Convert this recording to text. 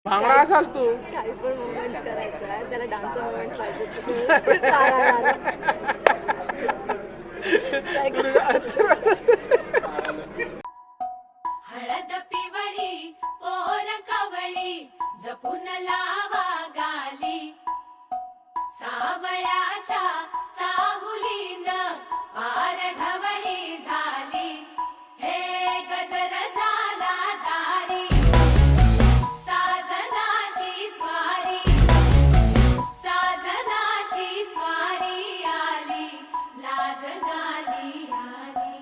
भांगडा असाच तू. काही पण मुवमेंट्स करायचं आहे त्याला डान्स मुवमेंट्स पाहिजे. हळद पिवळी पोर कवळी जपून लावा गाली सावळ्याच्या चाहुलीन पार ढवळी झाली हे गजर झाला दारी साजनाची स्वारी साजनाची स्वारी आली लाज गाली आली